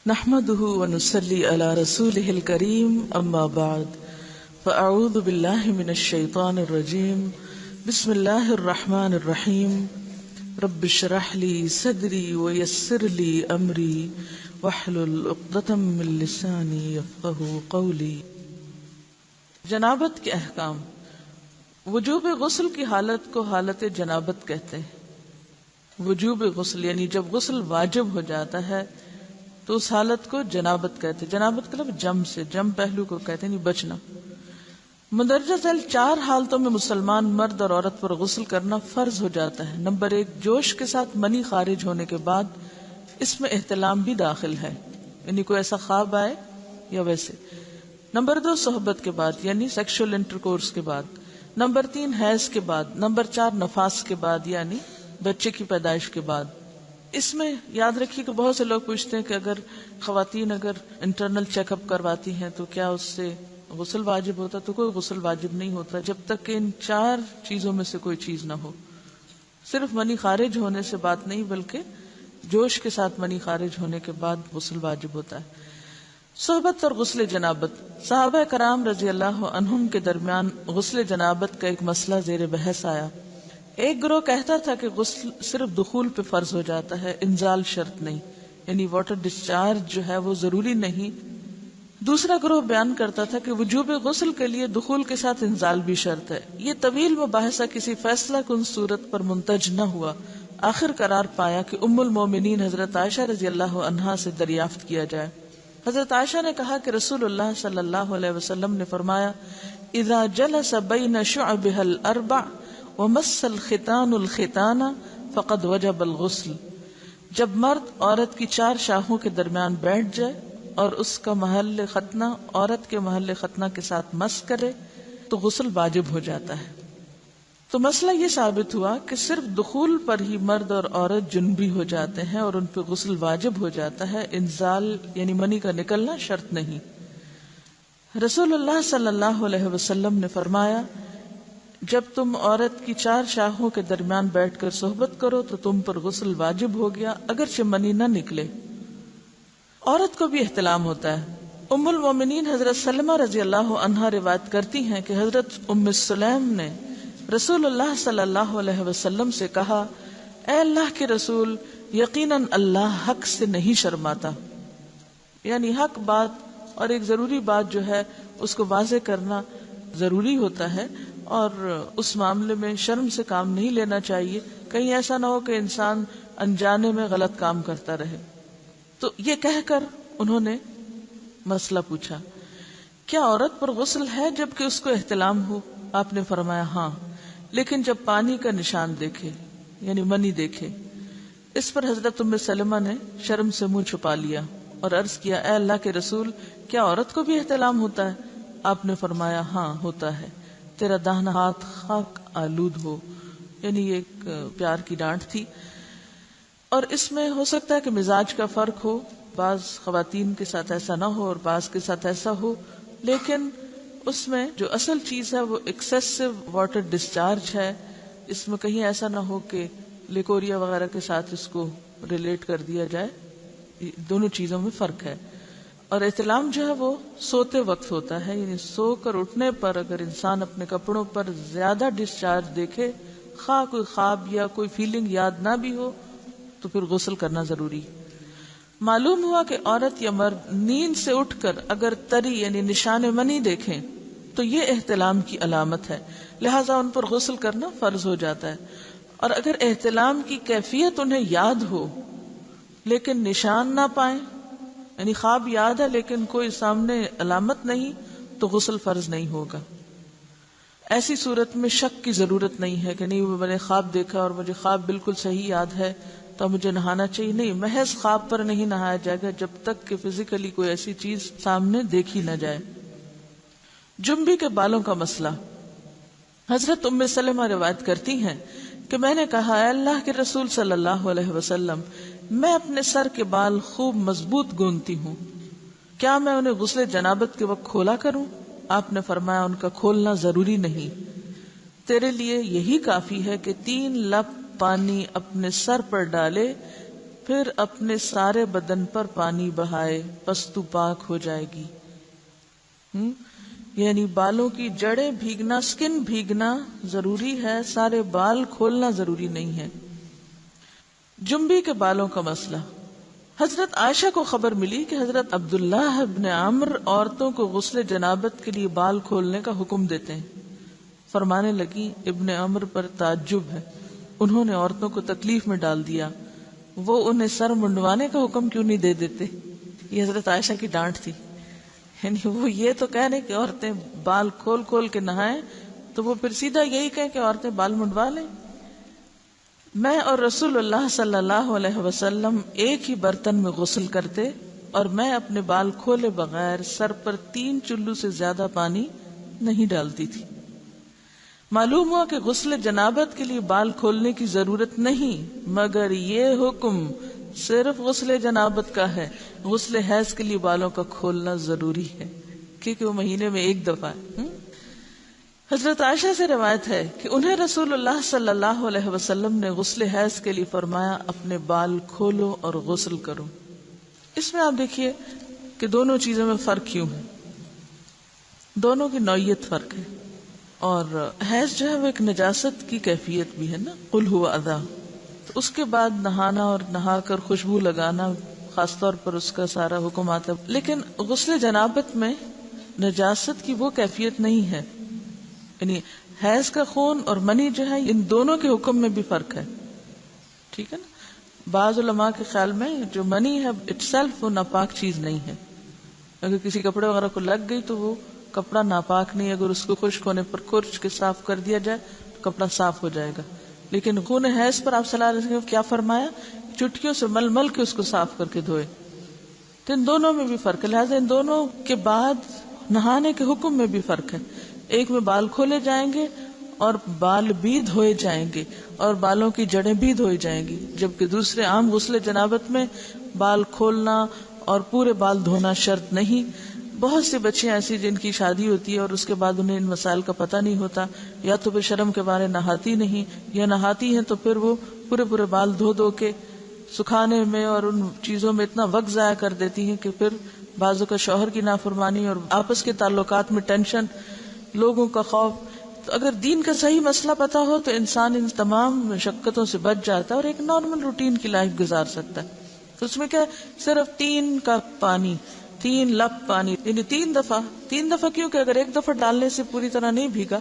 نحمده ونصلي على رسوله الكريم اما بعد فاعوذ بالله من الشيطان الرجيم بسم الله الرحمن الرحيم رب اشرح لي صدري ويسر لي امري واحلل عقدة من لساني يفقهوا قولي۔ جنابت کے احکام۔ وجوب غسل کی حالت کو حالت جنابت کہتے ہیں۔ وجوب غسل یعنی جب غسل واجب ہو جاتا ہے تو اس حالت کو جنابت کہتے ہیں۔ جنابت کا لفظ جم سے، جم پہلو کو کہتے ہیں، بچنا۔ مندرجہ ذیل 4 حالتوں میں مسلمان مرد اور عورت پر غسل کرنا فرض ہو جاتا ہے۔ نمبر 1، جوش کے ساتھ منی خارج ہونے کے بعد، اس میں احتلام بھی داخل ہے، یعنی کوئی ایسا خواب آئے یا ویسے۔ نمبر 2، صحبت کے بعد یعنی سیکشول انٹرکورس کے بعد۔ نمبر 3، حیض کے بعد۔ نمبر 4، نفاس کے بعد یعنی بچے کی پیدائش کے بعد۔ اس میں یاد رکھیے کہ بہت سے لوگ پوچھتے ہیں کہ اگر خواتین انٹرنل چیک اپ کرواتی ہیں تو کیا اس سے غسل واجب ہوتا؟ تو کوئی غسل واجب نہیں ہوتا جب تک کہ ان 4 چیزوں میں سے کوئی چیز نہ ہو۔ صرف منی خارج ہونے سے بات نہیں، بلکہ جوش کے ساتھ منی خارج ہونے کے بعد غسل واجب ہوتا ہے۔ صحبت اور غسل جنابت۔ صحابہ کرام رضی اللہ عنہم کے درمیان غسل جنابت کا ایک مسئلہ زیر بحث آیا۔ ایک گروہ کہتا تھا کہ غسل صرف دخول پہ فرض ہو جاتا ہے، انزال شرط نہیں، یعنی واٹر ڈسچارج جو ہے وہ ضروری نہیں۔ دوسرا گروہ بیان کرتا تھا کہ وجوب غسل کے لیے دخول کے ساتھ انزال بھی شرط ہے۔ یہ طویل مباحثہ کسی فیصلہ کن صورت پر منتج نہ ہوا۔ آخر قرار پایا کہ ام المومنین حضرت عائشہ رضی اللہ عنہا سے دریافت کیا جائے۔ حضرت عائشہ نے کہا کہ رسول اللہ صلی اللہ علیہ وسلم نے فرمایا، اذا جلس بین شعبها الاربع ومس الختان الختان فقد وجب الغسل۔ جب مرد عورت کی 4 شاخوں کے درمیان بیٹھ جائے اور اس کا محل ختنہ عورت کے محل ختنہ کے ساتھ مس کرے تو غسل واجب ہو جاتا ہے۔ تو مسئلہ یہ ثابت ہوا کہ صرف دخول پر ہی مرد اور عورت جنبی ہو جاتے ہیں اور ان پہ غسل واجب ہو جاتا ہے، انزال یعنی منی کا نکلنا شرط نہیں۔ رسول اللہ صلی اللہ علیہ وسلم نے فرمایا، جب تم عورت کی 4 شاخوں کے درمیان بیٹھ کر صحبت کرو تو تم پر غسل واجب ہو گیا، اگرچہ منی نہ نکلے۔ عورت کو بھی احتلام ہوتا ہے۔ ام المومنین حضرت سلمہ رضی اللہ عنہا روایت کرتی ہیں کہ حضرت ام سلیم نے رسول اللہ صلی اللہ علیہ وسلم سے کہا، اے اللہ کے رسول، یقیناً اللہ حق سے نہیں شرماتا۔ یعنی حق بات اور ایک ضروری بات جو ہے اس کو واضح کرنا ضروری ہوتا ہے، اور اس معاملے میں شرم سے کام نہیں لینا چاہیے، کہیں ایسا نہ ہو کہ انسان انجانے میں غلط کام کرتا رہے۔ تو یہ کہہ کر انہوں نے مسئلہ پوچھا، کیا عورت پر غسل ہے جبکہ اس کو احتلام ہو؟ آپ نے فرمایا ہاں، لیکن جب پانی کا نشان دیکھے یعنی منی دیکھے۔ اس پر حضرت ام سلمہ نے شرم سے منہ چھپا لیا اور عرض کیا، اے اللہ کے رسول، کیا عورت کو بھی احتلام ہوتا ہے؟ آپ نے فرمایا ہاں ہوتا ہے، تیرا داہنا ہاتھ خاک آلود ہو۔ یعنی یہ ایک پیار کی ڈانٹ تھی، اور اس میں ہو سکتا ہے کہ مزاج کا فرق ہو، بعض خواتین کے ساتھ ایسا نہ ہو اور بعض کے ساتھ ایسا ہو، لیکن اس میں جو اصل چیز ہے وہ ایکسیسو واٹر ڈسچارج ہے۔ اس میں کہیں ایسا نہ ہو کہ لیکوریا وغیرہ کے ساتھ اس کو ریلیٹ کر دیا جائے۔ دونوں چیزوں میں فرق ہے۔ اور احتلام جو ہے وہ سوتے وقت ہوتا ہے، یعنی سو کر اٹھنے پر اگر انسان اپنے کپڑوں پر زیادہ ڈسچارج دیکھے، خواہ کوئی خواب یا کوئی فیلنگ یاد نہ بھی ہو، تو پھر غسل کرنا ضروری۔ معلوم ہوا کہ عورت یا مرد نیند سے اٹھ کر اگر تری یعنی نشان منی دیکھیں تو یہ احتلام کی علامت ہے، لہذا ان پر غسل کرنا فرض ہو جاتا ہے۔ اور اگر احتلام کی کیفیت انہیں یاد ہو لیکن نشان نہ پائیں، یعنی خواب یاد ہے لیکن کوئی سامنے علامت نہیں، تو غسل فرض نہیں ہوگا۔ ایسی صورت میں شک کی ضرورت نہیں ہے کہ نہیں میں نے خواب دیکھا اور مجھے خواب بالکل صحیح یاد ہے تو مجھے نہانا چاہیے۔ نہیں، محض خواب پر نہیں نہایا جائے گا جب تک کہ فزیکلی کوئی ایسی چیز سامنے دیکھی نہ جائے۔ جنبی کے بالوں کا مسئلہ۔ حضرت ام سلمہ روایت کرتی ہیں کہ میں نے کہا، اے اللہ کے رسول صلی اللہ علیہ وسلم، میں اپنے سر کے بال خوب مضبوط گوندتی ہوں، کیا میں انہیں غسل جنابت کے وقت کھولا کروں؟ آپ نے فرمایا، ان کا کھولنا ضروری نہیں، تیرے لیے یہی کافی ہے کہ 3 لپ پانی اپنے سر پر ڈالے، پھر اپنے سارے بدن پر پانی بہائے، پس تو پاک ہو جائے گی۔ یعنی بالوں کی جڑیں بھیگنا، سکن بھیگنا ضروری ہے، سارے بال کھولنا ضروری نہیں ہے۔ جنبی کے بالوں کا مسئلہ، حضرت عائشہ کو خبر ملی کہ حضرت عبداللہ ابن عمرو عورتوں کو غسل جنابت کے لیے بال کھولنے کا حکم دیتے ہیں۔ فرمانے لگی ابن عمرو پر تعجب ہے، انہوں نے عورتوں کو تکلیف میں ڈال دیا، وہ انہیں سر منڈوانے کا حکم کیوں نہیں دے دیتے؟ یہ حضرت عائشہ کی ڈانٹ تھی، یعنی وہ یہ تو کہہ رہے کہ عورتیں بال کھول کھول کے نہائیں، تو وہ پھر سیدھا یہی کہیں کہ عورتیں بال منڈوا لیں۔ میں اور رسول اللہ صلی اللہ علیہ وسلم ایک ہی برتن میں غسل کرتے، اور میں اپنے بال کھولے بغیر سر پر 3 چلو سے زیادہ پانی نہیں ڈالتی تھی۔ معلوم ہوا کہ غسل جنابت کے لیے بال کھولنے کی ضرورت نہیں، مگر یہ حکم صرف غسل جنابت کا ہے، غسل حیض کے لیے بالوں کا کھولنا ضروری ہے، کیونکہ وہ مہینے میں ایک دفعہ ہے۔ حضرت عائشہ سے روایت ہے کہ انہیں رسول اللہ صلی اللہ علیہ وسلم نے غسل حیض کے لیے فرمایا اپنے بال کھولو اور غسل کرو۔ اس میں آپ دیکھیے کہ دونوں چیزوں میں فرق کیوں ہے، دونوں کی نوعیت فرق ہے، اور حیض جو ہے وہ ایک نجاست کی کیفیت بھی ہے نا، قل هو اذی، تو اس کے بعد نہانا اور نہا کر خوشبو لگانا خاص طور پر اس کا سارا حکم آتا ہے، لیکن غسل جنابت میں نجاست کی وہ کیفیت نہیں ہے، یعنی حیض کا خون اور منی جو ہے ان دونوں کے حکم میں بھی فرق ہے، ٹھیک ہے نا۔ بعض علماء کے خیال میں جو منی ہے اٹ سیلف وہ ناپاک چیز نہیں ہے، اگر کسی کپڑے وغیرہ کو لگ گئی تو وہ کپڑا ناپاک نہیں، اگر اس کو خشک ہونے پر کھرچ کے صاف کر دیا جائے تو کپڑا صاف ہو جائے گا۔ لیکن خون حیض پر آپ صلی اللہ علیہ وسلم کیا فرمایا، چٹکیوں سے مل مل کے اس کو صاف کر کے دھوئے، تو ان دونوں میں بھی فرق ہے، لہٰذا ان دونوں کے بعد نہانے کے حکم میں بھی فرق ہے، ایک میں بال کھولے جائیں گے اور بال بھی دھوئے جائیں گے اور بالوں کی جڑیں بھی دھوئی جائیں گی، جبکہ دوسرے عام غسل جنابت میں بال کھولنا اور پورے بال دھونا شرط نہیں۔ بہت سی بچیاں ایسی جن کی شادی ہوتی ہے اور اس کے بعد انہیں ان مسائل کا پتہ نہیں ہوتا، یا تو پھر شرم کے بارے نہاتی نہیں، یا نہاتی ہیں تو پھر وہ پورے بال دھو دھو کے سکھانے میں اور ان چیزوں میں اتنا وقت ضائع کر دیتی ہیں کہ پھر بعضوں کا شوہر کی نافرمانی اور آپس کے تعلقات میں ٹینشن، لوگوں کا خوف۔ تو اگر دین کا صحیح مسئلہ پتا ہو تو انسان ان تمام مشقتوں سے بچ جاتا ہے اور ایک نارمل روٹین کی لائف گزار سکتا ہے۔ تو اس میں کیا، صرف 3 کپ پانی، 3 لپ پانی، یعنی 3 دفعہ کیوں کہ اگر ایک دفعہ ڈالنے سے پوری طرح نہیں بھیگا،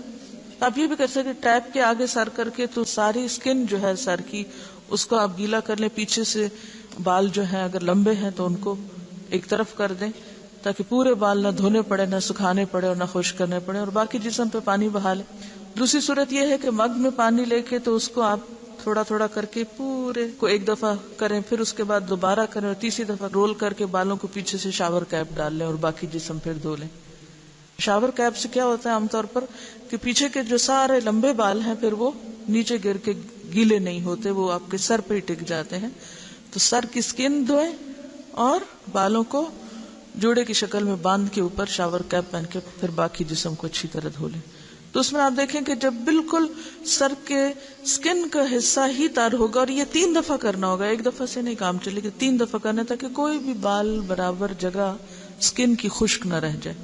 آپ یہ بھی کر سکتے ٹیپ کے آگے سر کر کے تو ساری اسکن جو ہے سر کی اس کو آپ گیلا کر لیں، پیچھے سے بال جو ہیں اگر لمبے ہیں تو ان کو ایک طرف کر دیں تاکہ پورے بال نہ دھونے پڑے، نہ سکھانے پڑے اور نہ خشک کرنے پڑے، اور باقی جسم پہ پانی بہا لیں۔ دوسری صورت یہ ہے کہ مگ میں پانی لے کے تو اس کو آپ تھوڑا تھوڑا کر کے پورے کو ایک دفعہ کریں، پھر اس کے بعد دوبارہ کریں اور تیسری دفعہ رول کر کے بالوں کو پیچھے سے شاور کیپ ڈال لیں اور باقی جسم پھر دھو لیں۔ شاور کیپ سے کیا ہوتا ہے عام طور پر کہ پیچھے کے جو سارے لمبے بال ہیں پھر وہ نیچے گر کے گیلے نہیں ہوتے، وہ آپ کے سر پہ ہی ٹک جاتے ہیں۔ تو سر کی اسکن دھوئیں اور بالوں کو جوڑے کی شکل میں باندھ کے اوپر شاور کیپ پہن کے پھر باقی جسم کو اچھی طرح دھو لیں۔ تو اس میں آپ دیکھیں کہ جب بالکل سر کے سکن کا حصہ ہی تار ہوگا، اور یہ 3 دفعہ کرنا ہوگا، ایک دفعہ سے نہیں کام چلے گا، 3 دفعہ کرنا تاکہ کوئی بھی بال برابر جگہ سکن کی خشک نہ رہ جائے۔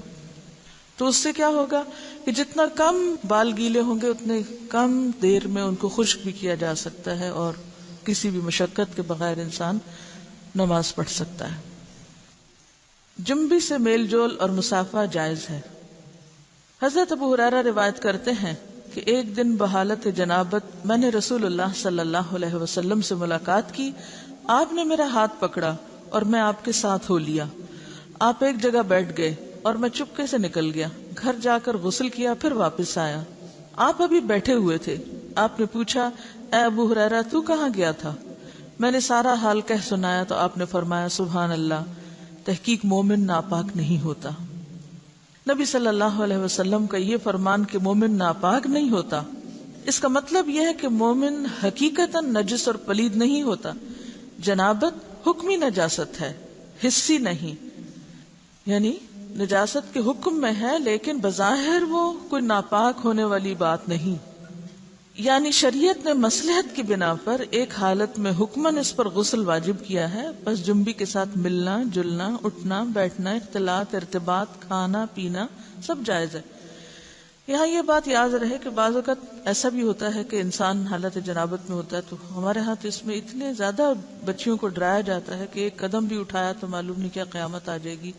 تو اس سے کیا ہوگا کہ جتنا کم بال گیلے ہوں گے اتنے کم دیر میں ان کو خشک بھی کیا جا سکتا ہے اور کسی بھی مشقت کے بغیر انسان نماز پڑھ سکتا ہے۔ جنبی سے میل جول اور مسافہ جائز ہے۔ حضرت ابو ہریرہ روایت کرتے ہیں کہ ایک دن بحالت جنابت میں نے رسول اللہ صلی اللہ علیہ وسلم سے ملاقات کی، آپ نے میرا ہاتھ پکڑا اور میں آپ کے ساتھ ہو لیا، آپ ایک جگہ بیٹھ گئے اور میں چپکے سے نکل گیا، گھر جا کر غسل کیا، پھر واپس آیا، آپ ابھی بیٹھے ہوئے تھے، آپ نے پوچھا اے ابو ہریرہ تو کہاں گیا تھا؟ میں نے سارا حال کہہ سنایا تو آپ نے فرمایا سبحان اللہ، تحقیق مومن ناپاک نہیں ہوتا۔ نبی صلی اللہ علیہ وسلم کا یہ فرمان کہ مومن ناپاک نہیں ہوتا، اس کا مطلب یہ ہے کہ مومن حقیقتاً نجس اور پلید نہیں ہوتا۔ جنابت حکمی نجاست ہے، حسی نہیں، یعنی نجاست کے حکم میں ہے لیکن بظاہر وہ کوئی ناپاک ہونے والی بات نہیں، یعنی شریعت نے مصلحت کی بنا پر ایک حالت میں حکماً اس پر غسل واجب کیا ہے، بس جنبی کے ساتھ ملنا جلنا اٹھنا بیٹھنا اختلاط ارتباط کھانا پینا سب جائز ہے۔ یہاں یہ بات یاد رہے کہ بعض اوقات ایسا بھی ہوتا ہے کہ انسان حالت جنابت میں ہوتا ہے، تو ہمارے ہاتھ اس میں اتنے زیادہ بچیوں کو ڈرایا جاتا ہے کہ ایک قدم بھی اٹھایا تو معلوم نہیں کیا قیامت آ جائے گی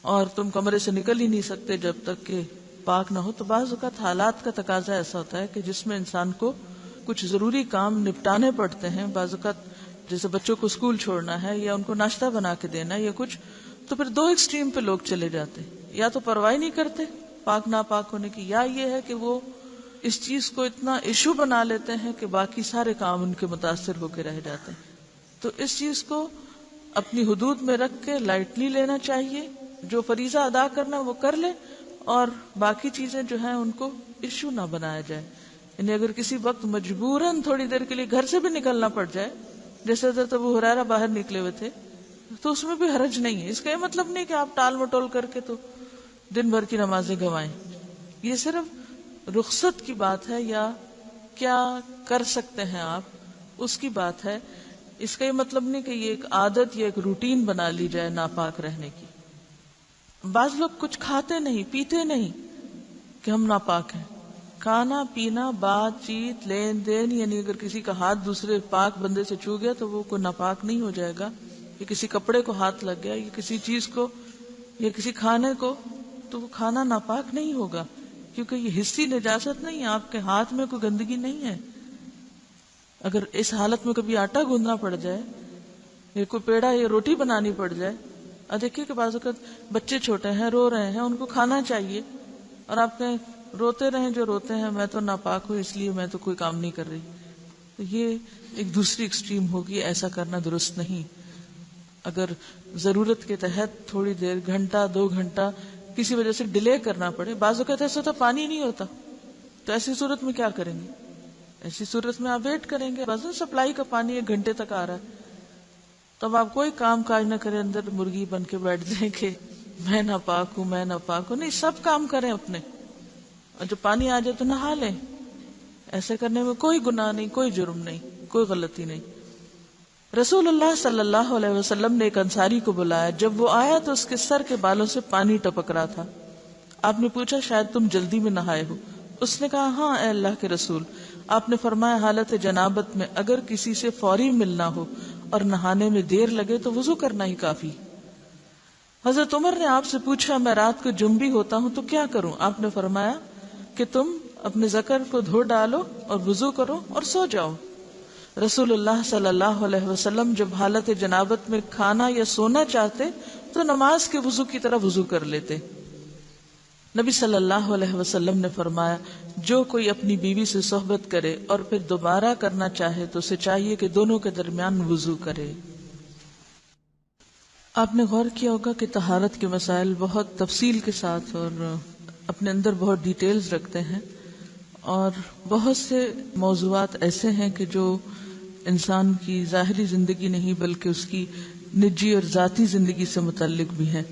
اور تم کمرے سے نکل ہی نہیں سکتے جب تک کہ پاک نہ ہو۔ تو بعض اوقات حالات کا تقاضا ایسا ہوتا ہے کہ جس میں انسان کو کچھ ضروری کام نپٹانے پڑتے ہیں، بعض اوقات جیسے بچوں کو اسکول چھوڑنا ہے یا ان کو ناشتہ بنا کے دینا ہے یا کچھ، تو پھر دو ایکسٹریم پہ لوگ چلے جاتے ہیں، یا تو پرواہ نہیں کرتے پاک ناپاک ہونے کی، یا یہ ہے کہ وہ اس چیز کو اتنا ایشو بنا لیتے ہیں کہ باقی سارے کام ان کے متاثر ہو کے رہ جاتے ہیں۔ تو اس چیز کو اپنی حدود میں رکھ کے لائٹلی لینا چاہیے، جو فریضہ ادا کرنا وہ کر لے اور باقی چیزیں جو ہیں ان کو ایشو نہ بنایا جائے۔ یعنی اگر کسی وقت مجبوراً تھوڑی دیر کے لیے گھر سے بھی نکلنا پڑ جائے، جیسے حضرت ابو ہریرہ باہر نکلے ہوئے تھے، تو اس میں بھی حرج نہیں ہے۔ اس کا یہ مطلب نہیں کہ آپ ٹال مٹول کر کے تو دن بھر کی نمازیں گنوائیں، یہ صرف رخصت کی بات ہے یا کیا کر سکتے ہیں آپ اس کی بات ہے۔ اس کا یہ مطلب نہیں کہ یہ ایک عادت یا ایک روٹین بنا لی جائے ناپاک رہنے کی۔ بعض لوگ کچھ کھاتے نہیں پیتے نہیں کہ ہم ناپاک ہیں، کھانا پینا بات چیت لین دین، یعنی اگر کسی کا ہاتھ دوسرے پاک بندے سے چھو گیا تو وہ کوئی ناپاک نہیں ہو جائے گا، یا کسی کپڑے کو ہاتھ لگ گیا یا کسی چیز کو یا کسی کھانے کو، تو وہ کھانا ناپاک نہیں ہوگا، کیونکہ یہ حسی نجاست نہیں ہے، آپ کے ہاتھ میں کوئی گندگی نہیں ہے۔ اگر اس حالت میں کبھی آٹا گوندنا پڑ جائے یا کوئی پیڑا یا روٹی بنانی پڑ جائے، اور دیکھیے کہ بعض اوقات بچے چھوٹے ہیں رو رہے ہیں، ان کو کھانا چاہیے، اور آپ کہیں روتے رہیں جو روتے ہیں، میں تو ناپاک ہوں اس لیے میں تو کوئی کام نہیں کر رہی، تو یہ ایک دوسری ایکسٹریم ہوگی، ایسا کرنا درست نہیں۔ اگر ضرورت کے تحت تھوڑی دیر گھنٹہ 2 گھنٹہ کسی وجہ سے ڈیلے کرنا پڑے، بعض اوقات ایسا ہوتا پانی نہیں ہوتا، تو ایسی صورت میں کیا کریں گے؟ ایسی صورت میں آپ ویٹ کریں گے، بعض سپلائی کا پانی 1 گھنٹے تک آ رہا ہے، تب آپ کوئی کام کاج نہ کریں، اندر مرغی بن کے بیٹھ جائیں کہ میں ناپاک ہوں میں ناپاک ہوں، نہیں، سب کام کریں اپنے، اور جب پانی آ جائے تو نہا لیں۔ ایسے کرنے میں کوئی گناہ نہیں، کوئی جرم نہیں، کوئی غلطی نہیں۔ رسول اللہ صلی اللہ علیہ وسلم نے ایک انصاری کو بلایا، جب وہ آیا تو اس کے سر کے بالوں سے پانی ٹپک رہا تھا۔ آپ نے پوچھا شاید تم جلدی میں نہائے ہو؟ اس نے کہا ہاں اے اللہ کے رسول۔ آپ نے فرمایا حالت جنابت میں اگر کسی سے فوری ملنا ہو اور نہانے میں دیر لگے تو وضو کرنا ہی کافی۔ حضرت عمر نے آپ سے پوچھا میں رات کو جنبی ہوتا ہوں تو کیا کروں؟ آپ نے فرمایا کہ تم اپنے ذکر کو دھو ڈالو اور وضو کرو اور سو جاؤ۔ رسول اللہ صلی اللہ علیہ وسلم جب حالت جنابت میں کھانا یا سونا چاہتے تو نماز کے وضو کی طرح وضو کر لیتے۔ نبی صلی اللہ علیہ وسلم نے فرمایا جو کوئی اپنی بیوی سے صحبت کرے اور پھر دوبارہ کرنا چاہے تو اسے چاہیے کہ دونوں کے درمیان وضو کرے۔ آپ نے غور کیا ہوگا کہ طہارت کے مسائل بہت تفصیل کے ساتھ اور اپنے اندر بہت ڈیٹیلز رکھتے ہیں، اور بہت سے موضوعات ایسے ہیں کہ جو انسان کی ظاہری زندگی نہیں بلکہ اس کی نجی اور ذاتی زندگی سے متعلق بھی ہیں،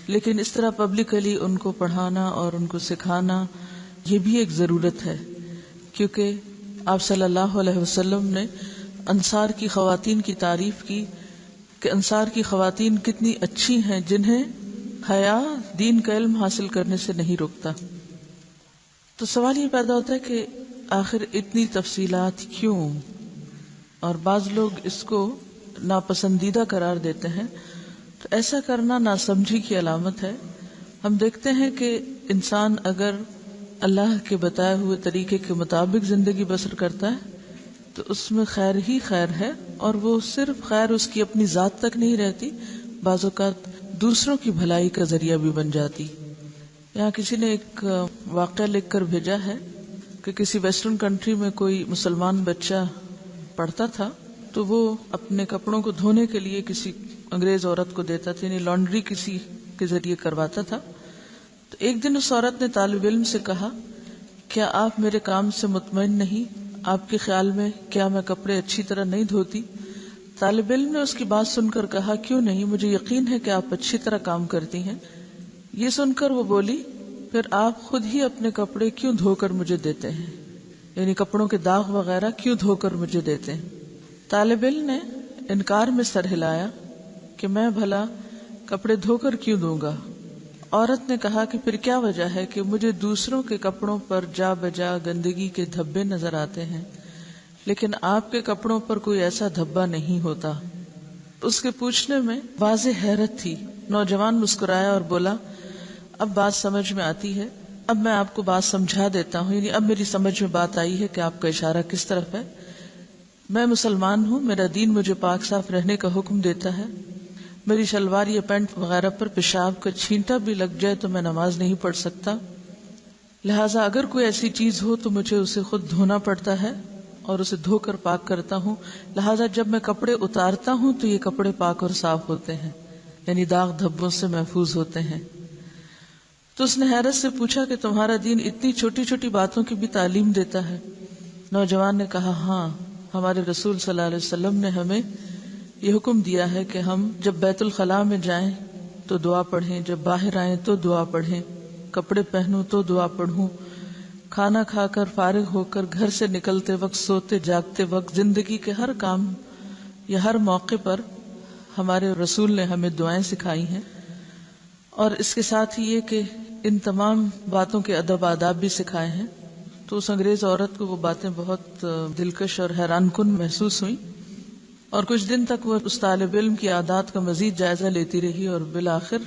لیکن اس طرح پبلکلی ان کو پڑھانا اور ان کو سکھانا یہ بھی ایک ضرورت ہے، کیونکہ آپ صلی اللہ علیہ وسلم نے انصار کی خواتین کی تعریف کی کہ انصار کی خواتین کتنی اچھی ہیں جنہیں حیا دین کا علم حاصل کرنے سے نہیں روکتا۔ تو سوال یہ پیدا ہوتا ہے کہ آخر اتنی تفصیلات کیوں؟ اور بعض لوگ اس کو ناپسندیدہ قرار دیتے ہیں، تو ایسا کرنا ناسمجھی کی علامت ہے۔ ہم دیکھتے ہیں کہ انسان اگر اللہ کے بتائے ہوئے طریقے کے مطابق زندگی بسر کرتا ہے تو اس میں خیر ہی خیر ہے، اور وہ صرف خیر اس کی اپنی ذات تک نہیں رہتی، بعض اوقات دوسروں کی بھلائی کا ذریعہ بھی بن جاتی۔ یہاں کسی نے ایک واقعہ لکھ کر بھیجا ہے کہ کسی ویسٹرن کنٹری میں کوئی مسلمان بچہ پڑھتا تھا، تو وہ اپنے کپڑوں کو دھونے کے لیے کسی انگریز عورت کو دیتا تھا، یعنی لانڈری کسی کے ذریعے کرواتا تھا۔ تو ایک دن اس عورت نے طالب علم سے کہا کیا آپ میرے کام سے مطمئن نہیں؟ آپ کے خیال میں کیا میں کپڑے اچھی طرح نہیں دھوتی؟ طالب علم نے اس کی بات سن کر کہا کیوں نہیں، مجھے یقین ہے کہ آپ اچھی طرح کام کرتی ہیں۔ یہ سن کر وہ بولی پھر آپ خود ہی اپنے کپڑے کیوں دھو کر مجھے دیتے ہیں؟ یعنی کپڑوں کے داغ وغیرہ کیوں دھو کر مجھے دیتے ہیں؟ طالب علم نے انکار میں سر ہلایا کہ میں بھلا کپڑے دھو کر کیوں دوں گا؟ عورت نے کہا کہ پھر کیا وجہ ہے کہ مجھے دوسروں کے کپڑوں پر جا بجا گندگی کے دھبے نظر آتے ہیں لیکن آپ کے کپڑوں پر کوئی ایسا دھبا نہیں ہوتا۔ اس کے پوچھنے میں واضح حیرت تھی۔ نوجوان مسکرایا اور بولا، اب بات سمجھ میں آتی ہے، اب میں آپ کو بات سمجھا دیتا ہوں، یعنی اب میری سمجھ میں بات آئی ہے کہ آپ کا اشارہ کس طرف ہے۔ میں مسلمان ہوں، میرا دین مجھے پاک صاف رہنے کا حکم دیتا ہے، میری شلوار یا پینٹ وغیرہ پر پیشاب کا چھینٹا بھی لگ جائے تو میں نماز نہیں پڑھ سکتا، لہٰذا اگر کوئی ایسی چیز ہو تو مجھے اسے خود دھونا پڑتا ہے اور اسے دھو کر پاک کرتا ہوں، لہٰذا جب میں کپڑے اتارتا ہوں تو یہ کپڑے پاک اور صاف ہوتے ہیں، یعنی داغ دھبوں سے محفوظ ہوتے ہیں۔ تو اس نے حیرت سے پوچھا کہ تمہارا دین اتنی چھوٹی چھوٹی باتوں کی بھی تعلیم دیتا ہے؟ نوجوان نے کہا، ہاں، ہمارے رسول صلی اللہ علیہ وسلم نے ہمیں یہ حکم دیا ہے کہ ہم جب بیت الخلاء میں جائیں تو دعا پڑھیں، جب باہر آئیں تو دعا پڑھیں، کپڑے پہنوں تو دعا پڑھوں، کھانا کھا کر فارغ ہو کر گھر سے نکلتے وقت، سوتے جاگتے وقت، زندگی کے ہر کام یا ہر موقع پر ہمارے رسول نے ہمیں دعائیں سکھائی ہیں۔ اور اس کے ساتھ ہی یہ کہ ان تمام باتوں کے ادب آداب بھی سکھائے ہیں۔ تو اس انگریز عورت کو وہ باتیں بہت دلکش اور حیران کن محسوس ہوئیں، اور کچھ دن تک وہ اس طالب علم کی عادات کا مزید جائزہ لیتی رہی اور بالآخر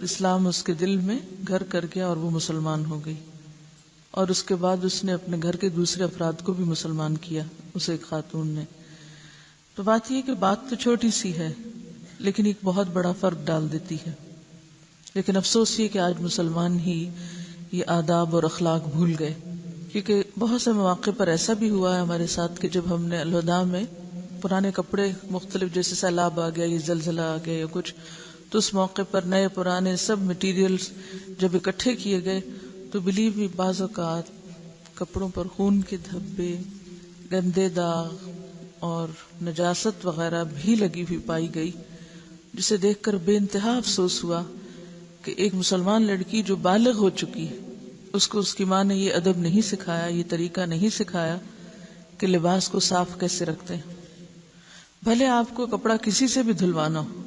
اسلام اس کے دل میں گھر کر گیا اور وہ مسلمان ہو گئی، اور اس کے بعد اس نے اپنے گھر کے دوسرے افراد کو بھی مسلمان کیا، اسے ایک خاتون نے۔ تو بات یہ کہ بات تو چھوٹی سی ہے لیکن ایک بہت بڑا فرق ڈال دیتی ہے۔ لیکن افسوس یہ کہ آج مسلمان ہی یہ آداب اور اخلاق بھول گئے، کیونکہ بہت سے مواقع پر ایسا بھی ہوا ہے ہمارے ساتھ کہ جب ہم نے الوداع میں پرانے کپڑے مختلف، جیسے سیلاب آ گیا یا زلزلہ آ گیا یا کچھ، تو اس موقع پر نئے پرانے سب مٹیریلز جب اکٹھے کیے گئے تو بلیو بھی بعض اوقات کپڑوں پر خون کے دھبے، گندے داغ اور نجاست وغیرہ بھی لگی ہوئی پائی گئی، جسے دیکھ کر بے انتہا افسوس ہوا کہ ایک مسلمان لڑکی جو بالغ ہو چکی ہے، اس کو اس کی ماں نے یہ ادب نہیں سکھایا، یہ طریقہ نہیں سکھایا کہ لباس کو صاف کیسے رکھتے ہیں۔ بھلے آپ کو کپڑا کسی سے بھی دھلوانا ہو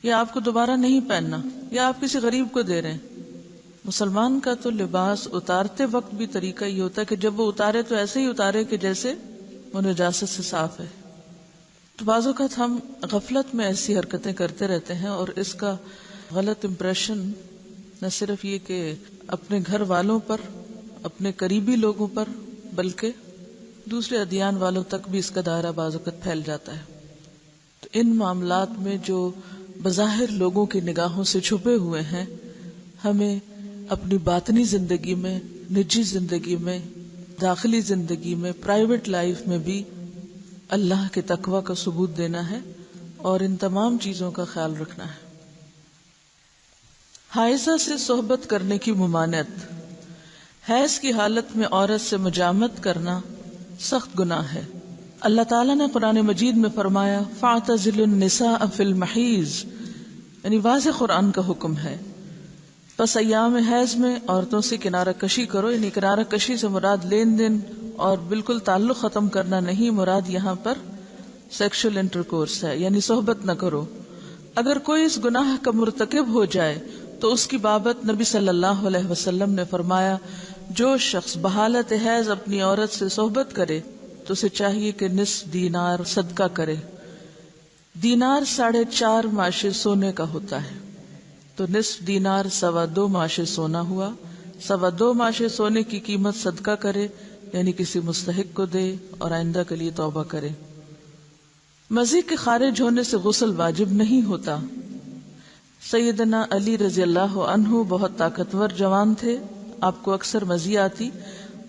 یا آپ کو دوبارہ نہیں پہننا یا آپ کسی غریب کو دے رہے ہیں، مسلمان کا تو لباس اتارتے وقت بھی طریقہ یہ ہوتا ہے کہ جب وہ اتارے تو ایسے ہی اتارے کہ جیسے وہ نجاست سے صاف ہے۔ تو بعض اوقات ہم غفلت میں ایسی حرکتیں کرتے رہتے ہیں، اور اس کا غلط امپریشن نہ صرف یہ کہ اپنے گھر والوں پر، اپنے قریبی لوگوں پر، بلکہ دوسرے ادیان والوں تک بھی اس کا دائرہ بعض اوقات پھیل جاتا ہے۔ تو ان معاملات میں جو بظاہر لوگوں کی نگاہوں سے چھپے ہوئے ہیں، ہمیں اپنی باطنی زندگی میں، نجی زندگی میں، داخلی زندگی میں، پرائیویٹ لائف میں بھی اللہ کے تقوی کا ثبوت دینا ہے اور ان تمام چیزوں کا خیال رکھنا ہے۔ حائضہ سے صحبت کرنے کی ممانعت۔ حیض کی حالت میں عورت سے مجامت کرنا سخت گناہ ہے۔ اللہ تعالیٰ نے قرآن مجید میں فرمایا فَاعْتَزِلُوا النِّسَاءَ فِي الْمَحِيضِ، یعنی واضح قرآن کا حکم ہے، پس ایام حیض میں عورتوں سے کنارہ کشی کرو۔ یعنی کنارہ کشی سے مراد لین دین اور بالکل تعلق ختم کرنا نہیں، مراد یہاں پر سیکشل انٹرکورس ہے، یعنی صحبت نہ کرو۔ اگر کوئی اس گناہ کا مرتکب ہو جائے تو اس کی بابت نبی صلی اللہ علیہ وسلم نے فرمایا، جو شخص بحالت حیض اپنی عورت سے صحبت کرے تو اسے چاہیے کہ نصف دینار صدقہ کرے۔ دینار 4.5 ماشے سونے کا ہوتا ہے، تو نصف دینار 2.25 ماشے سونا ہوا۔ 2.25 ماشے سونے کی قیمت صدقہ کرے، یعنی کسی مستحق کو دے اور آئندہ کے لیے توبہ کرے۔ مزی کے خارج ہونے سے غسل واجب نہیں ہوتا۔ سیدنا علی رضی اللہ عنہ بہت طاقتور جوان تھے، آپ کو اکثر مزی آتی،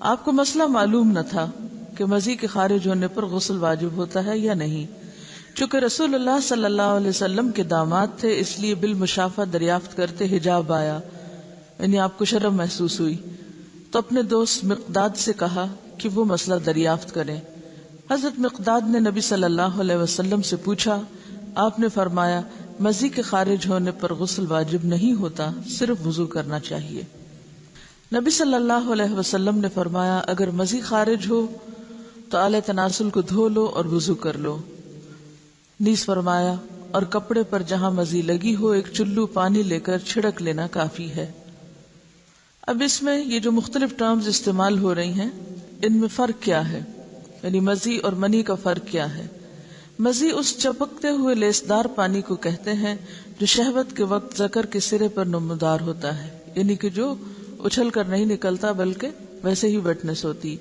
آپ کو مسئلہ معلوم نہ تھا کہ مزی کے خارج ہونے پر غسل واجب ہوتا ہے یا نہیں۔ چونکہ رسول اللہ صلی اللہ علیہ وسلم کے داماد تھے، اس لیے بالمشافہ دریافت کرتے حجاب آیا، یعنی آپ کو شرم محسوس ہوئی، تو اپنے دوست مقداد سے کہا کہ وہ مسئلہ دریافت کریں۔ حضرت مقداد نے نبی صلی اللہ علیہ وسلم سے پوچھا، آپ نے فرمایا مزی کے خارج ہونے پر غسل واجب نہیں ہوتا، صرف وضو کرنا چاہیے۔ نبی صلی اللہ علیہ وسلم نے فرمایا اگر مزی خارج ہو تو آلے تناسل کو دھو لو اور وضو کر لو. نیز فرمایا اور کپڑے پر جہاں مزی لگی ہو ایک چلو پانی لے کر چھڑک لینا کافی ہے. اب اس میں یہ جو مختلف ٹرمز استعمال ہو رہی ہیں ان میں فرق کیا ہے، یعنی مزی اور منی کا فرق کیا ہے؟ مزی اس چپکتے ہوئے لیسدار پانی کو کہتے ہیں جو شہوت کے وقت ذکر کے سرے پر نمودار ہوتا ہے، یعنی کہ جو اچھل کر نہیں نکلتا بلکہ ویسے ہی ویٹنس ہوتی.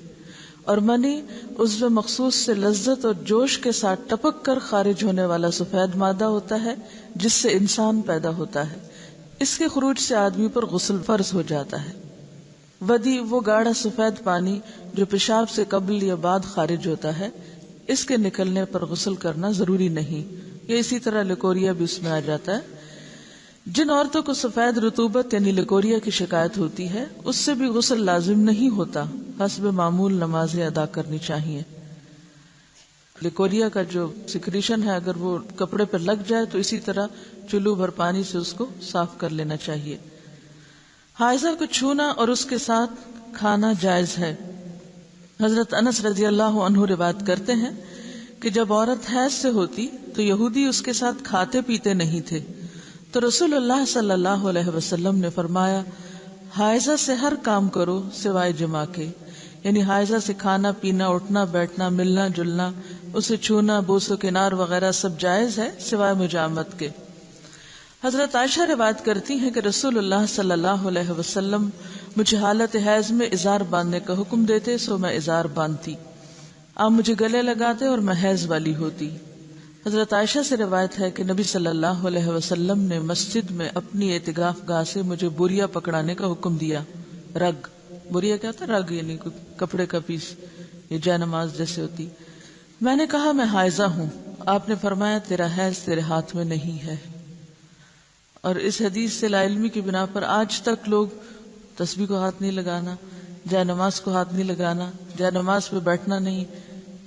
اور منی عضو مخصوص سے لذت اور جوش کے ساتھ ٹپک کر خارج ہونے والا سفید مادہ ہوتا ہے جس سے انسان پیدا ہوتا ہے. اس کے خروج سے آدمی پر غسل فرض ہو جاتا ہے. ودی وہ گاڑھا سفید پانی جو پیشاب سے قبل یا بعد خارج ہوتا ہے، اس کے نکلنے پر غسل کرنا ضروری نہیں. یہ اسی طرح لیکوریا بھی اس میں آ جاتا ہے. جن عورتوں کو سفید رطوبت یعنی لیکوریا کی شکایت ہوتی ہے اس سے بھی غسل لازم نہیں ہوتا، حسب معمول نمازیں ادا کرنی چاہیے. لیکوریا کا جو سیکریشن ہے اگر وہ کپڑے پر لگ جائے تو اسی طرح چلو بھر پانی سے اس کو صاف کر لینا چاہیے. حائضہ کو چھونا اور اس کے ساتھ کھانا جائز ہے. حضرت انس رضی اللہ عنہ روایت کرتے ہیں کہ جب عورت حیض سے ہوتی تو یہودی اس کے ساتھ کھاتے پیتے نہیں تھے، تو رسول اللہ صلی اللہ علیہ وسلم نے فرمایا حائضہ سے ہر کام کرو سوائے جماع کے، یعنی حائضہ سے کھانا پینا، اٹھنا بیٹھنا، ملنا جلنا، اسے چھونا، بوس و کنار وغیرہ سب جائز ہے سوائے مجامت کے. حضرت عائشہ روایت کرتی ہیں کہ رسول اللہ صلی اللہ علیہ وسلم مجھے حالت حیض میں ازار باندھنے کا حکم دیتے سو میں ازار باندھتی. آپ مجھے گلے لگاتے اور میں حیض والی ہوتی. حضرت عائشہ سے روایت ہے کہ نبی صلی اللہ علیہ وسلم نے مسجد میں اپنی اعتکاف گاہ سے مجھے بوریا پکڑانے کا حکم دیا. رگ، بوریا کیا ہوتا؟ رگ، یعنی کپڑے کا پیس، یہ جے نماز جیسے ہوتی. میں نے کہا میں حائضہ ہوں. آپ نے فرمایا تیرا حیض تیرے ہاتھ میں نہیں ہے. اور اس حدیث سے لا علمی کی بنا پر آج تک لوگ تسبیح کو ہاتھ نہیں لگانا، جے نماز کو ہاتھ نہیں لگانا، جے نماز پہ بیٹھنا نہیں،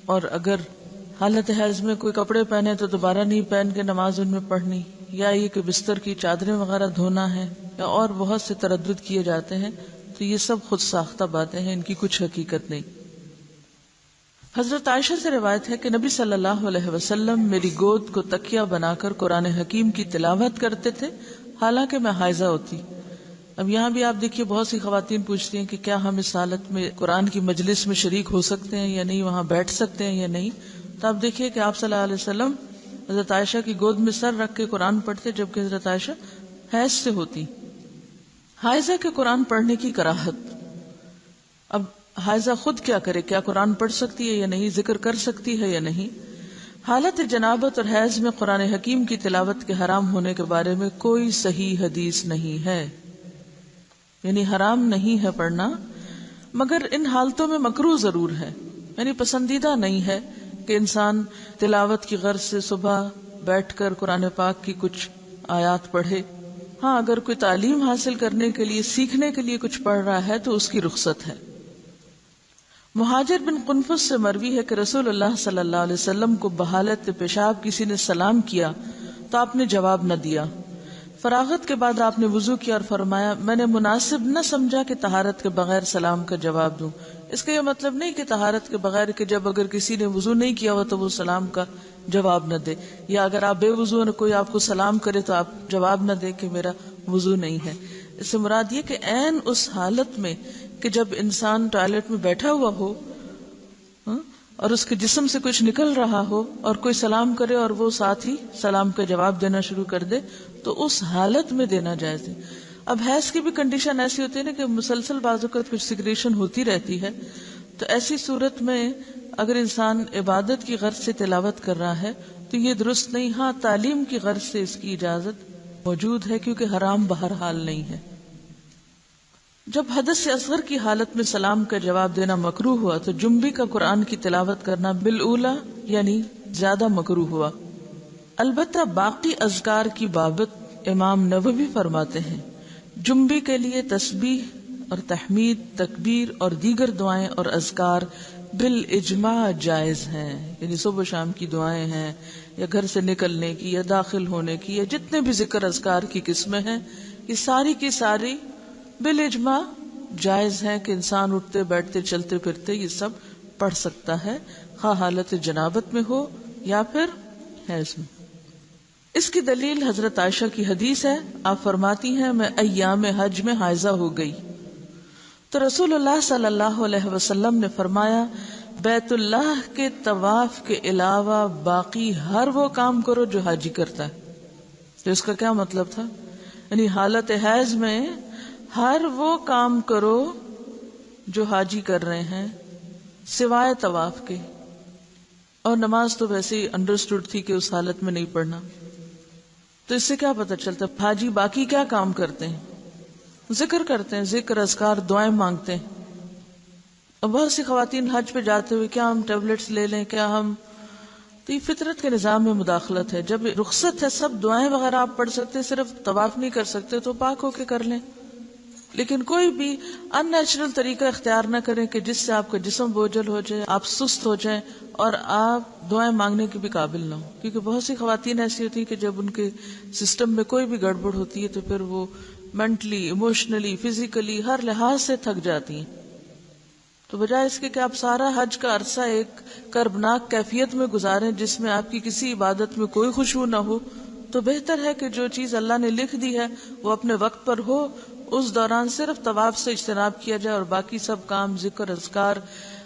اور اگر حالت حیض میں کوئی کپڑے پہنے تو دوبارہ نہیں پہن کے نماز ان میں پڑھنی، یا یہ کہ بستر کی چادریں وغیرہ دھونا ہے، یا اور بہت سے تردد کیے جاتے ہیں. تو یہ سب خود ساختہ باتیں ہیں، ان کی کچھ حقیقت نہیں. حضرت عائشہ سے روایت ہے کہ نبی صلی اللہ علیہ وسلم میری گود کو تکیہ بنا کر قرآن حکیم کی تلاوت کرتے تھے حالانکہ میں حائضہ ہوتی. اب یہاں بھی آپ دیکھیے بہت سی خواتین پوچھتی ہیں کہ کیا ہم اس حالت میں قرآن کی مجلس میں شریک ہو سکتے ہیں یا نہیں، وہاں بیٹھ سکتے ہیں یا نہیں. تو آپ دیکھیے کہ آپ صلی اللہ علیہ وسلم حضرت عائشہ کی گود میں سر رکھ کے قرآن پڑھتے جبکہ حضرت عائشہ حیض سے ہوتی. حائضہ کے قرآن پڑھنے کی کراہت. اب حائضہ خود کیا کرے؟ کیا قرآن پڑھ سکتی ہے یا نہیں؟ ذکر کر سکتی ہے یا نہیں؟ حالت جنابت اور حیض میں قرآن حکیم کی تلاوت کے حرام ہونے کے بارے میں کوئی صحیح حدیث نہیں ہے، یعنی حرام نہیں ہے پڑھنا، مگر ان حالتوں میں مکروہ ضرور ہے، یعنی پسندیدہ نہیں ہے کہ انسان تلاوت کی غرض سے صبح بیٹھ کر قرآن پاک کی کچھ آیات پڑھے. ہاں اگر کوئی تعلیم حاصل کرنے کے لیے، سیکھنے کے لیے کچھ پڑھ رہا ہے تو اس کی رخصت ہے. مہاجر بن قنفس سے مروی ہے کہ رسول اللہ صلی اللہ علیہ وسلم کو بحالت پیشاب کسی نے سلام کیا تو آپ نے جواب نہ دیا. فراغت کے بعد آپ نے وضو کیا اور فرمایا میں نے مناسب نہ سمجھا کہ طہارت کے بغیر سلام کا جواب دوں. اس کا یہ مطلب نہیں کہ طہارت کے بغیر کہ جب اگر کسی نے وضو نہیں کیا ہو تو وہ سلام کا جواب نہ دے، یا اگر آپ بے وضو کوئی آپ کو سلام کرے تو آپ جواب نہ دے کہ میرا وضو نہیں ہے. اس سے مراد یہ کہ عین اس حالت میں کہ جب انسان ٹوائلٹ میں بیٹھا ہوا ہو اور اس کے جسم سے کچھ نکل رہا ہو اور کوئی سلام کرے اور وہ ساتھ ہی سلام کا جواب دینا شروع کر دے تو اس حالت میں دینا جائز ہے. اب حیض کی بھی کنڈیشن ایسی ہوتی ہے نا کہ مسلسل بعض اوقات کچھ سیکریشن ہوتی رہتی ہے، تو ایسی صورت میں اگر انسان عبادت کی غرض سے تلاوت کر رہا ہے تو یہ درست نہیں. ہاں تعلیم کی غرض سے اس کی اجازت موجود ہے کیونکہ حرام بہرحال نہیں ہے. جب حدث اصغر کی حالت میں سلام کا جواب دینا مکروہ ہوا تو جنبی کا قرآن کی تلاوت کرنا بالاولا یعنی زیادہ مکروہ ہوا. البتہ باقی اذکار کی بابت امام نووی فرماتے ہیں جنبی کے لیے تسبیح اور تحمید، تکبیر اور دیگر دعائیں اور اذکار بالاجماع جائز ہیں، یعنی صبح و شام کی دعائیں ہیں یا گھر سے نکلنے کی یا داخل ہونے کی یا جتنے بھی ذکر اذکار کی قسمیں ہیں، یہ ساری کی ساری بالاجماع جائز ہیں کہ انسان اٹھتے بیٹھتے چلتے پھرتے یہ سب پڑھ سکتا ہے، خواہ حالت جنابت میں ہو یا پھر حیض میں۔ اس کی دلیل حضرت عائشہ کی حدیث ہے، آپ فرماتی ہیں میں ایام حج میں حائضہ ہو گئی تو رسول اللہ صلی اللہ علیہ وسلم نے فرمایا بیت اللہ کے طواف کے علاوہ باقی ہر وہ کام کرو جو حاجی کرتا ہے۔ تو اس کا کیا مطلب تھا؟ یعنی حالت حیض میں ہر وہ کام کرو جو حاجی کر رہے ہیں سوائے طواف کے، اور نماز تو ویسے ہی انڈرسٹوڈ تھی کہ اس حالت میں نہیں پڑھنا۔ تو اس سے کیا پتہ چلتا ہے حاجی باقی کیا کام کرتے ہیں؟ ذکر کرتے ہیں، ذکر اذکار دعائیں مانگتے ہیں۔ اور بہت سی خواتین حج پہ جاتے ہوئے کیا ہم ٹیبلٹس لے لیں، کیا ہم، تو یہ فطرت کے نظام میں مداخلت ہے۔ جب رخصت ہے سب دعائیں وغیرہ آپ پڑھ سکتے، صرف طواف نہیں کر سکتے تو پاک ہو کے کر لیں، لیکن کوئی بھی ان نیچرل طریقہ اختیار نہ کریں کہ جس سے آپ کا جسم بوجھل ہو جائے، آپ سست ہو جائیں اور آپ دعائیں مانگنے کے بھی قابل نہ ہو۔ کیونکہ بہت سی خواتین ایسی ہوتی ہیں کہ جب ان کے سسٹم میں کوئی بھی گڑبڑ ہوتی ہے تو پھر وہ مینٹلی، ایموشنلی، فزیکلی ہر لحاظ سے تھک جاتی ہیں۔ تو بجائے اس کے کہ آپ سارا حج کا عرصہ ایک کربناک کیفیت میں گزاریں جس میں آپ کی کسی عبادت میں کوئی خشوع نہ ہو، تو بہتر ہے کہ جو چیز اللہ نے لکھ دی ہے وہ اپنے وقت پر ہو، اس دوران صرف طواف سے اجتناب کیا جائے اور باقی سب کام، ذکر اذکار،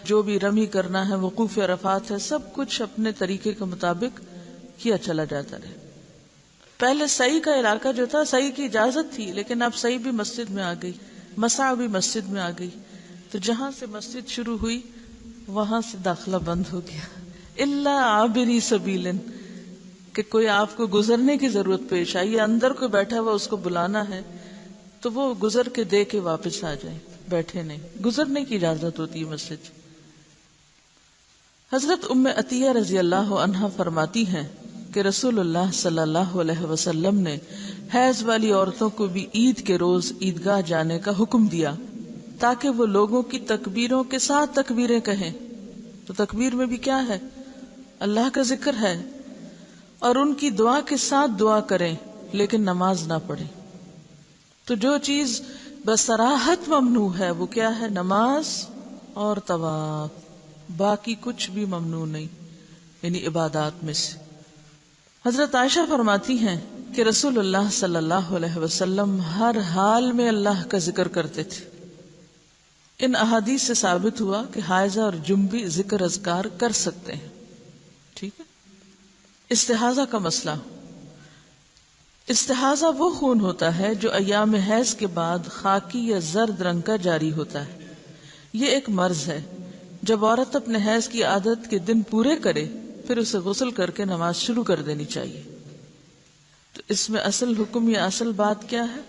جو بھی رمی کرنا ہے، وقوف عرفات ہے، سب کچھ اپنے طریقے کے مطابق کیا چلا جاتا رہے۔ پہلے سعی کا علاقہ جو تھا، سعی کی اجازت تھی، لیکن اب سعی بھی مسجد میں آ گئی، مسعی بھی مسجد میں آ گئی، تو جہاں سے مسجد شروع ہوئی وہاں سے داخلہ بند ہو گیا، الا عابری سبیل، کہ کوئی آپ کو گزرنے کی ضرورت پیش آئی، اندر کوئی بیٹھا ہوا اس کو بلانا ہے تو وہ گزر کے دے کے واپس آ جائے، بیٹھے نہیں، گزرنے کی اجازت ہوتی ہے مسجد۔ حضرت ام عطیہ رضی اللہ عنہا فرماتی ہیں کہ رسول اللہ صلی اللہ علیہ وسلم نے حیض والی عورتوں کو بھی عید کے روز عیدگاہ جانے کا حکم دیا تاکہ وہ لوگوں کی تکبیروں کے ساتھ تکبیریں کہیں۔ تو تکبیر میں بھی کیا ہے؟ اللہ کا ذکر ہے، اور ان کی دعا کے ساتھ دعا کریں لیکن نماز نہ پڑھیں۔ تو جو چیز بصراحت ممنوع ہے وہ کیا ہے؟ نماز اور طواف، باقی کچھ بھی ممنوع نہیں، یعنی عبادات میں سے۔ حضرت عائشہ فرماتی ہیں کہ رسول اللہ صلی اللہ علیہ وسلم ہر حال میں اللہ کا ذکر کرتے تھے۔ ان احادیث سے ثابت ہوا کہ حائضہ اور جنبی ذکر اذکار کر سکتے ہیں، ٹھیک ہے۔ استحاضہ کا مسئلہ، استحاضہ وہ خون ہوتا ہے جو ایام حیض کے بعد خاکی یا زرد رنگ کا جاری ہوتا ہے۔ یہ ایک مرض ہے۔ جب عورت اپنے حیض کی عادت کے دن پورے کرے پھر اسے غسل کر کے نماز شروع کر دینی چاہیے۔ تو اس میں اصل حکم یا اصل بات کیا ہے؟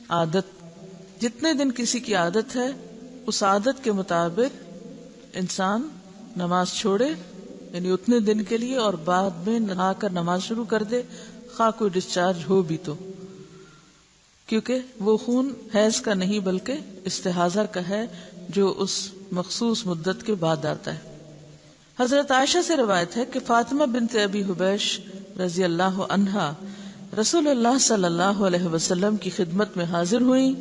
عادت۔ جتنے دن کسی کی عادت ہے اس عادت کے مطابق انسان نماز چھوڑے، یعنی اتنے دن کے لیے، اور بعد میں نہا کر نماز شروع کر دے، خواہ کوئی ڈسچارج ہو بھی تو، کیونکہ وہ خون حیض کا نہیں بلکہ استحاضہ کا ہے جو اس مخصوص مدت کے بعد آتا ہے۔ حضرت عائشہ سے روایت ہے کہ فاطمہ بنت ابی حبیش رضی اللہ عنہا رسول اللہ صلی اللہ علیہ وسلم کی خدمت میں حاضر ہوئیں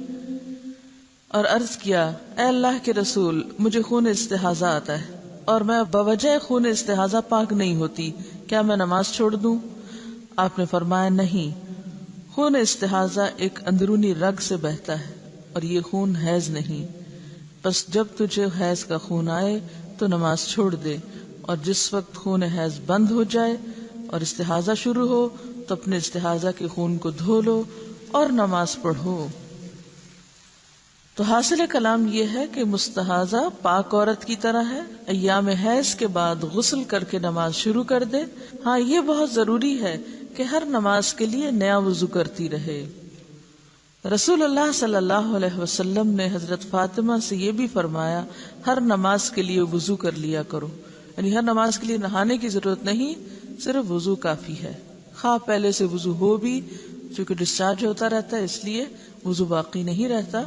اور عرض کیا، اے اللہ کے رسول، مجھے خون استحاضہ آتا ہے اور میں بوجہ خون استحاضہ پاک نہیں ہوتی، کیا میں نماز چھوڑ دوں؟ آپ نے فرمایا، نہیں، خون استحاضہ ایک اندرونی رگ سے بہتا ہے اور یہ خون حیض نہیں، بس جب تجھے حیض کا خون آئے تو نماز چھوڑ دے، اور جس وقت خون حیض بند ہو جائے اور استحاضہ شروع ہو تو اپنے استحاضہ کے خون کو دھو لو اور نماز پڑھو۔ تو حاصل کلام یہ ہے کہ مستحاضہ پاک عورت کی طرح ہے، ایام حیض کے بعد غسل کر کے نماز شروع کر دے۔ ہاں، یہ بہت ضروری ہے کہ ہر نماز کے لیے نیا وضو کرتی رہے۔ رسول اللہ صلی اللہ علیہ وسلم نے حضرت فاطمہ سے یہ بھی فرمایا، ہر نماز کے لیے وضو کر لیا کرو، یعنی ہر نماز کے لیے نہانے کی ضرورت نہیں، صرف وضو کافی ہے۔ خواہ پہلے سے وضو ہو بھی، چونکہ ڈسچارج ہوتا رہتا ہے اس لیے وضو باقی نہیں رہتا،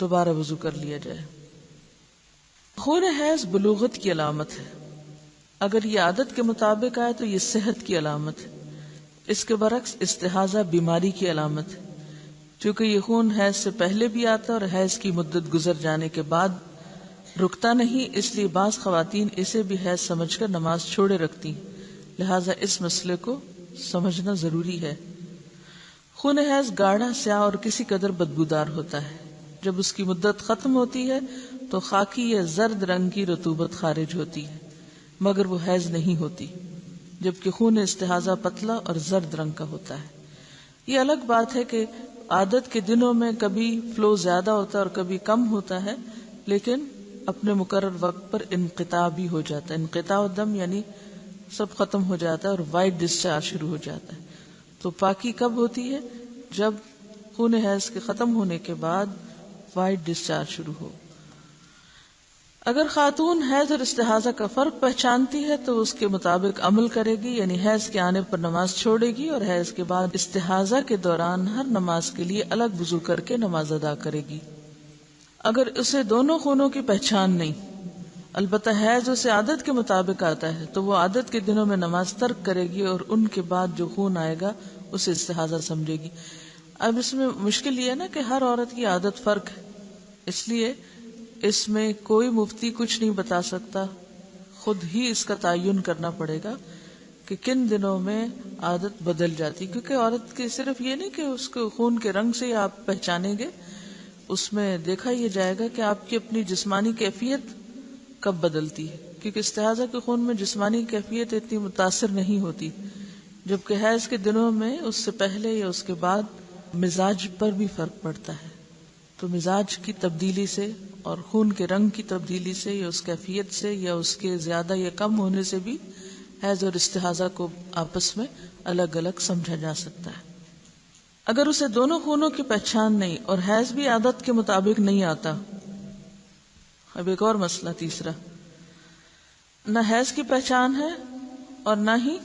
دوبارہ وضو کر لیا جائے۔ خون حیض بلوغت کی علامت ہے، اگر یہ عادت کے مطابق آئے تو یہ صحت کی علامت ہے، اس کے برعکس استحاضہ بیماری کی علامت ہے۔ چونکہ یہ خون حیض سے پہلے بھی آتا ہے اور حیض کی مدت گزر جانے کے بعد رکتا نہیں، اس لیے بعض خواتین اسے بھی حیض سمجھ کر نماز چھوڑے رکھتی ہیں، لہٰذا اس مسئلے کو سمجھنا ضروری ہے۔ خون حیض گاڑھا، سیاہ اور کسی قدر بدبودار ہوتا ہے۔ جب اس کی مدت ختم ہوتی ہے تو خاکی یا زرد رنگ کی رطوبت خارج ہوتی ہے، مگر وہ حیض نہیں ہوتی، جبکہ خون استحاضہ پتلا اور زرد رنگ کا ہوتا ہے۔ یہ الگ بات ہے کہ عادت کے دنوں میں کبھی فلو زیادہ ہوتا ہے اور کبھی کم ہوتا ہے، لیکن اپنے مقرر وقت پر انقطاع بھی ہو جاتا ہے۔ انقطاع الدم یعنی سب ختم ہو جاتا ہے اور وائٹ ڈسچارج شروع ہو جاتا ہے۔ تو پاکی کب ہوتی ہے؟ جب خون حیض کے ختم ہونے کے بعد وائٹ ڈسچارج شروع ہو۔ اگر خاتون حیض اور استحاضہ کا فرق پہچانتی ہے تو اس کے مطابق عمل کرے گی، یعنی حیض کے آنے پر نماز چھوڑے گی اور حیض کے بعد استحاضہ کے دوران ہر نماز کے لیے الگ وضو کر کے نماز ادا کرے گی۔ اگر اسے دونوں خونوں کی پہچان نہیں، البتہ حیض اسے عادت کے مطابق آتا ہے، تو وہ عادت کے دنوں میں نماز ترک کرے گی اور ان کے بعد جو خون آئے گا اسے استحاضہ سمجھے گی۔ اب اس میں مشکل یہ ہے نا کہ ہر عورت کی عادت فرق ہے، اس لیے اس میں کوئی مفتی کچھ نہیں بتا سکتا، خود ہی اس کا تعین کرنا پڑے گا کہ کن دنوں میں عادت بدل جاتی، کیونکہ عورت کی صرف یہ نہیں کہ اس کو خون کے رنگ سے آپ پہچانیں گے، اس میں دیکھا یہ جائے گا کہ آپ کی اپنی جسمانی کیفیت کب بدلتی ہے، کیونکہ استحاضہ کے خون میں جسمانی کیفیت اتنی متاثر نہیں ہوتی، جبکہ حیض کے دنوں میں اس سے پہلے یا اس کے بعد مزاج پر بھی فرق پڑتا ہے۔ تو مزاج کی تبدیلی سے اور خون کے رنگ کی تبدیلی سے یا اس کیفیت سے یا اس کے زیادہ یا کم ہونے سے بھی حیض اور استحاضہ کو آپس میں الگ الگ سمجھا جا سکتا ہے۔ اگر اسے دونوں خونوں کی پہچان نہیں اور حیض بھی عادت کے مطابق نہیں آتا، اب ایک اور مسئلہ تیسرا، نہ حیض کی پہچان ہے اور نہ ہی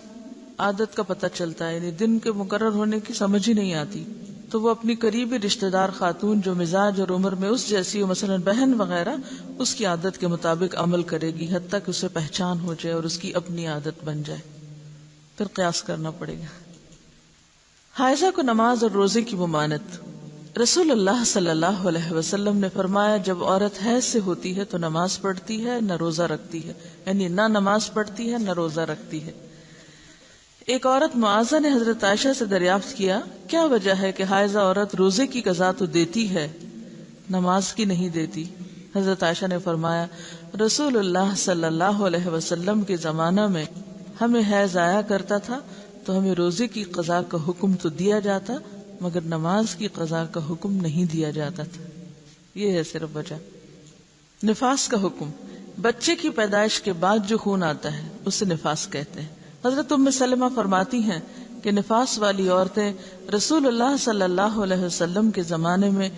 عادت کا پتہ چلتا ہے، یعنی دن کے مقرر ہونے کی سمجھ ہی نہیں آتی، تو وہ اپنی قریبی رشتہ دار خاتون جو مزاج اور عمر میں اس جیسی ہو، مثلا بہن وغیرہ، اس کی عادت کے مطابق عمل کرے گی حتیٰ کہ اسے پہچان ہو جائے اور اس کی اپنی عادت بن جائے، پھر قیاس کرنا پڑے گا۔ حائضہ کو نماز اور روزے کی ممانعت۔ رسول اللہ صلی اللہ علیہ وسلم نے فرمایا، جب عورت حیض سے ہوتی ہے تو نماز پڑھتی ہے نہ روزہ رکھتی ہے، یعنی نہ نماز پڑھتی ہے نہ روزہ رکھتی ہے۔ ایک عورت معاذہ نے حضرت عائشہ سے دریافت کیا، کیا وجہ ہے کہ حائضہ عورت روزے کی قضا تو دیتی ہے نماز کی نہیں دیتی؟ حضرت عائشہ نے فرمایا، رسول اللہ صلی اللہ علیہ وسلم کے زمانہ میں ہمیں حیض آیا کرتا تھا تو ہمیں روزے کی قضا کا حکم تو دیا جاتا مگر نماز کی قضا کا حکم نہیں دیا جاتا تھا۔ یہ ہے صرف وجہ۔ نفاس کا حکم۔ بچے کی پیدائش کے بعد جو خون آتا ہے اسے نفاس کہتے ہیں۔ حضرت ام سلمہ فرماتی ہیں کہ نفاس والی عورتیں رسول اللہ صلی اللہ علیہ وسلم کے زمانے میں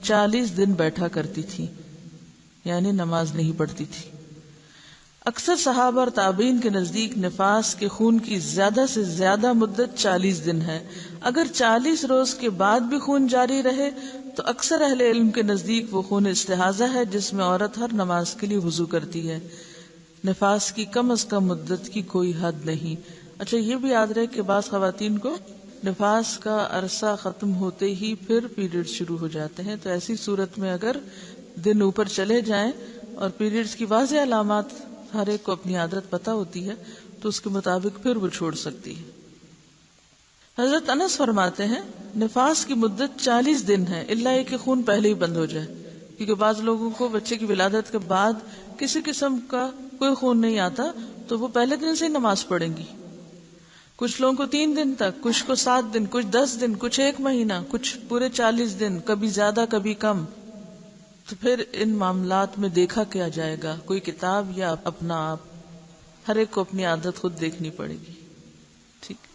40 دن بیٹھا کرتی تھی، یعنی نماز نہیں پڑھتی تھی۔ اکثر صحابہ اور تابعین کے نزدیک نفاس کے خون کی زیادہ سے زیادہ مدت 40 دن ہے۔ اگر 40 روز کے بعد بھی خون جاری رہے تو اکثر اہل علم کے نزدیک وہ خون استحاضہ ہے جس میں عورت ہر نماز کے لیے وضو کرتی ہے۔ نفاس کی کم از کم مدت کی کوئی حد نہیں۔ اچھا یہ بھی یاد رہے کہ بعض خواتین کو نفاس کا عرصہ ختم ہوتے ہی پھر پیریڈ شروع ہو جاتے ہیں، تو ایسی صورت میں اگر دن اوپر چلے جائیں اور پیریڈز کی واضح علامات ہر ایک کو اپنی عادت پتہ ہوتی ہے تو اس کے مطابق پھر وہ چھوڑ سکتی ہے۔ حضرت انس فرماتے ہیں نفاس کی مدت 40 دن ہے، الا یہ کہ خون پہلے ہی بند ہو جائے، کیونکہ بعض لوگوں کو بچے کی ولادت کے بعد کسی قسم کا کوئی خون نہیں آتا تو وہ پہلے دن سے ہی نماز پڑھیں گی۔ کچھ لوگوں کو 3 دن تک، کچھ کو 7 دن، کچھ 10 دن، کچھ 1 مہینہ، کچھ پورے 40 دن، کبھی زیادہ کبھی کم۔ تو پھر ان معاملات میں دیکھا کیا جائے گا، کوئی کتاب یا اپنا آپ؟ ہر ایک کو اپنی عادت خود دیکھنی پڑے گی۔ ٹھیک۔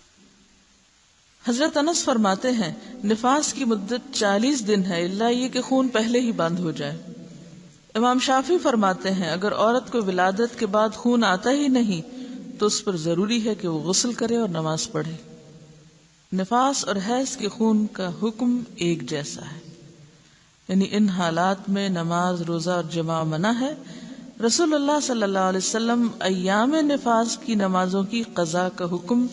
حضرت انس فرماتے ہیں نفاس کی مدت 40 دن ہے، الا یہ کہ خون پہلے ہی بند ہو جائے۔ امام شافعی فرماتے ہیں اگر عورت کو ولادت کے بعد خون آتا ہی نہیں تو اس پر ضروری ہے کہ وہ غسل کرے اور نماز پڑھے۔ نفاس اور حیض کے خون کا حکم ایک جیسا ہے، یعنی ان حالات میں نماز، روزہ اور جماع منع ہے۔ رسول اللہ صلی اللہ علیہ وسلم ایام نفاس کی نمازوں کی قضا کا حکم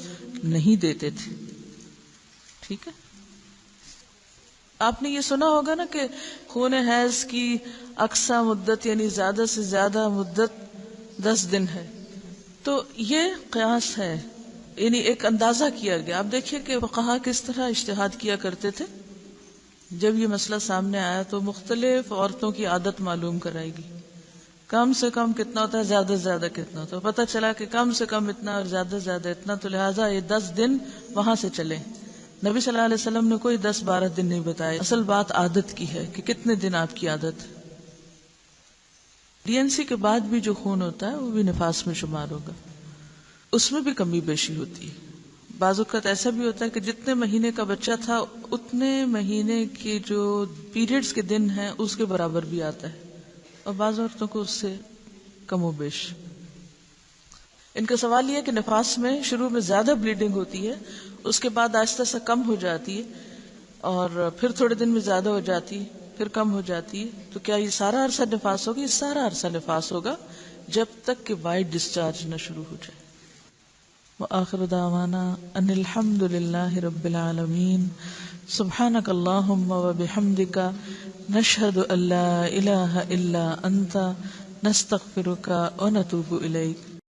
نہیں دیتے تھے۔ ٹھیک ہے۔ آپ نے یہ سنا ہوگا نا کہ خون حیض کی اقصی مدت یعنی زیادہ سے زیادہ مدت 10 دن ہے. تو یہ قیاس ہے، یعنی ایک اندازہ کیا گیا. آپ دیکھیے کہ فقہا کس طرح اجتہاد کیا کرتے تھے. جب یہ مسئلہ سامنے آیا تو مختلف عورتوں کی عادت معلوم کرائی گی. کم سے کم کتنا ہوتا ہے، زیادہ سے زیادہ کتنا ہوتا ہے. پتہ چلا کہ کم سے کم اتنا اور زیادہ سے زیادہ اتنا، تو لہٰذا یہ 10 دن وہاں سے چلے. نبی صلی اللہ علیہ وسلم نے کوئی 10-12 دن نہیں بتائے. اصل بات عادت کی ہے کہ کتنے دن آپ کی عادت. ڈی این سی کے بعد بھی جو خون ہوتا ہے وہ بھی نفاس میں شمار ہوگا. اس میں بھی کمی بیشی ہوتی ہے. بعض اوقات ایسا بھی ہوتا ہے کہ جتنے مہینے کا بچہ تھا اتنے مہینے کے جو پیریڈز کے دن ہیں اس کے برابر بھی آتا ہے، اور بعض عورتوں کو اس سے کم و بیش. ان کا سوال یہ ہے کہ نفاس میں شروع میں زیادہ بلیڈنگ ہوتی ہے، اس کے بعد آہستہ آہستہ کم ہو جاتی ہے، اور پھر تھوڑے دن میں زیادہ ہو جاتی ہے، پھر کم ہو جاتی ہے. تو کیا یہ سارا عرصہ نفاس ہوگا؟ یہ سارا عرصہ نفاس ہوگا جب تک کہ وائٹ ڈسچارج نہ شروع ہو جائے. وآخر دعوانا ان الحمد للہ رب العالمین. سبحانک اللہم وبحمدک نشہد ان لا الہ الا انت نستغفرک ونتوب الیک.